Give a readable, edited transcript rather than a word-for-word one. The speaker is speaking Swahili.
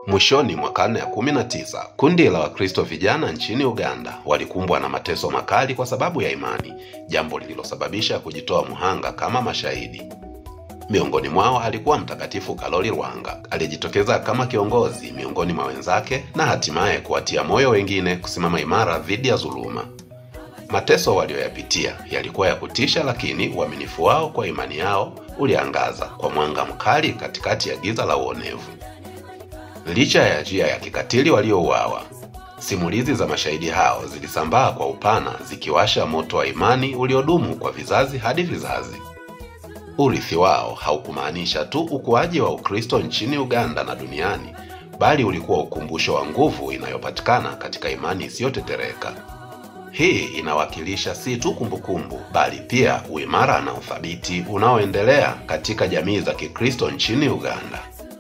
Mwishoni mwa karne ya 19, kundi la Wakristo vijana nchini Uganda walikumbwa na mateso makali kwa sababu ya imani, jambo lililosababisha kujitoa muhanga kama mashahidi. Miongoni mwao alikuwa Mtakatifu Karoli Lwanga, aliyejitokeza kama kiongozi miongoni mwa wenzake na hatimaye kuwatia moyo wengine kusimama imara dhidi ya dhuluma. Mateso walioyapitia yalikuwa ya kutisha, lakini uaminifu wao kwa imani yao uliangaza kwa mwanga mkali katikati ya giza la uonevu. Licha ya njia ya kikatili waliouawa, simulizi za mashahidi hao zilisambaa kwa upana, zikiwasha moto wa imani uliodumu kwa vizazi hadi vizazi. Urithi wao haukumaanisha tu ukuaji wa Ukristo nchini Uganda na duniani, bali ulikuwa ukumbusho wa nguvu inayopatikana katika imani isiyotetereka. Hii inawakilisha si tu kumbukumbu, bali pia uimara na uthabiti unaoendelea katika jamii za Kikristo nchini Uganda.